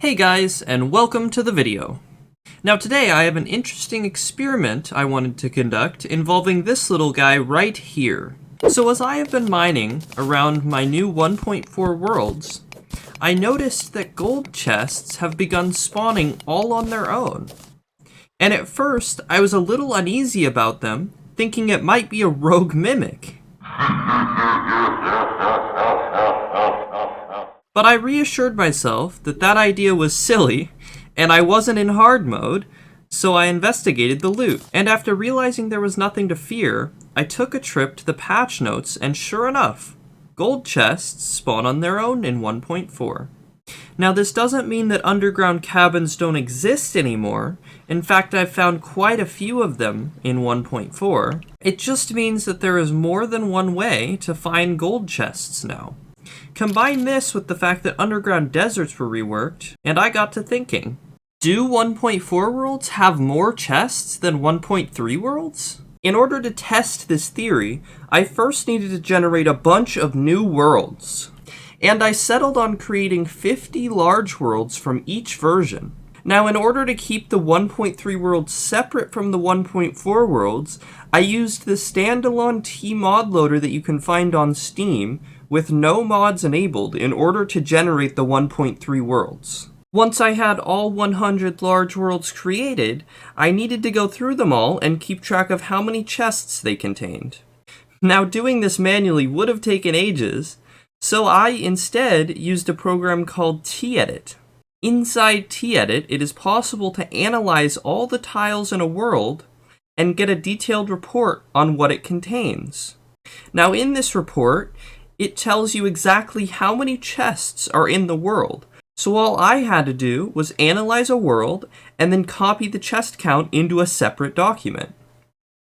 Hey guys, and welcome to the video. Now today I have an interesting experiment I wanted to conduct involving this little guy right here. So as I have been mining around my new 1.4 worlds, I noticed that gold chests have begun spawning all on their own. And at first I was a little uneasy about them, thinking it might be a rogue mimic. But I reassured myself that that idea was silly, and I wasn't in hard mode, so I investigated the loot. And after realizing there was nothing to fear, I took a trip to the patch notes, and sure enough, gold chests spawn on their own in 1.4. Now this doesn't mean that underground cabins don't exist anymore. In fact, I've found quite a few of them in 1.4. It just means that there is more than one way to find gold chests now. Combine this with the fact that underground deserts were reworked, and I got to thinking, do 1.4 worlds have more chests than 1.3 worlds? In order to test this theory, I first needed to generate a bunch of new worlds, and I settled on creating 50 large worlds from each version. Now, in order to keep the 1.3 worlds separate from the 1.4 worlds, I used the standalone T-mod loader that you can find on Steam with no mods enabled in order to generate the 1.3 worlds. Once I had all 100 large worlds created, I needed to go through them all and keep track of how many chests they contained. Now, doing this manually would have taken ages, so I instead used a program called T-edit. Inside T-edit, it is possible to analyze all the tiles in a world and get a detailed report on what it contains. Now, in this report, it tells you exactly how many chests are in the world. So all I had to do was analyze a world and then copy the chest count into a separate document.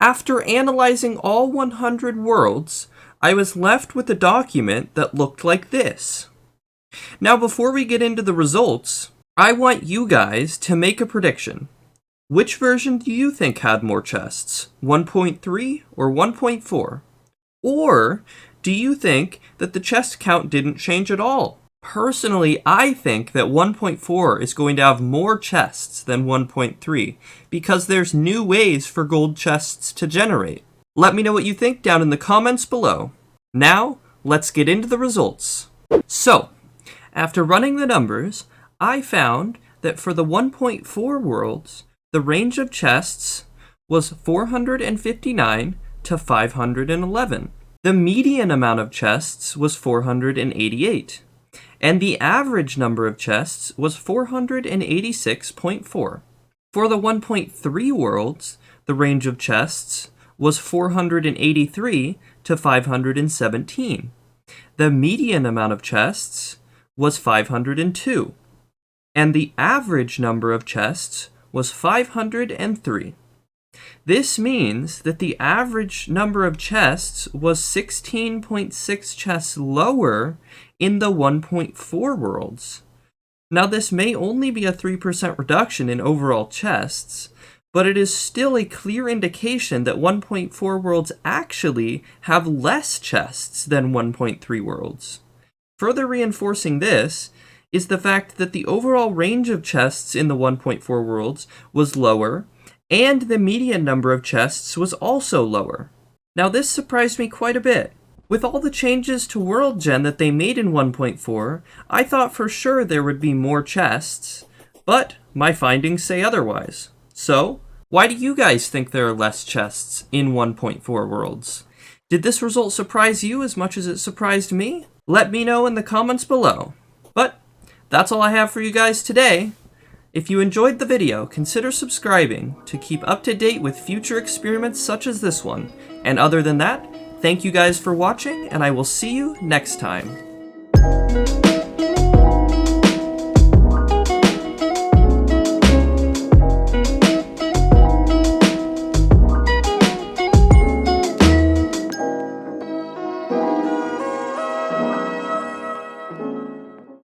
After analyzing all 100 worlds, I was left with a document that looked like this. Now before we get into the results, I want you guys to make a prediction. Which version do you think had more chests? 1.3 or 1.4? Or do you think that the chest count didn't change at all? Personally, I think that 1.4 is going to have more chests than 1.3 because there's new ways for gold chests to generate. Let me know what you think down in the comments below. Now, let's get into the results. So, after running the numbers, I found that for the 1.4 worlds, the range of chests was 459 to 511. The median amount of chests was 488, and the average number of chests was 486.4. For the 1.3 worlds, the range of chests was 483 to 517. The median amount of chests was 502, and the average number of chests was 503. This means that the average number of chests was 16.6 chests lower in the 1.4 worlds. Now this may only be a 3% reduction in overall chests, but it is still a clear indication that 1.4 worlds actually have less chests than 1.3 worlds. Further reinforcing this is the fact that the overall range of chests in the 1.4 worlds was lower, and the median number of chests was also lower. Now this surprised me quite a bit. With all the changes to World Gen that they made in 1.4, I thought for sure there would be more chests, but my findings say otherwise. So, why do you guys think there are less chests in 1.4 worlds? Did this result surprise you as much as it surprised me? Let me know in the comments below. But that's all I have for you guys today. If you enjoyed the video, consider subscribing to keep up to date with future experiments such as this one. And other than that, thank you guys for watching, and I will see you next time.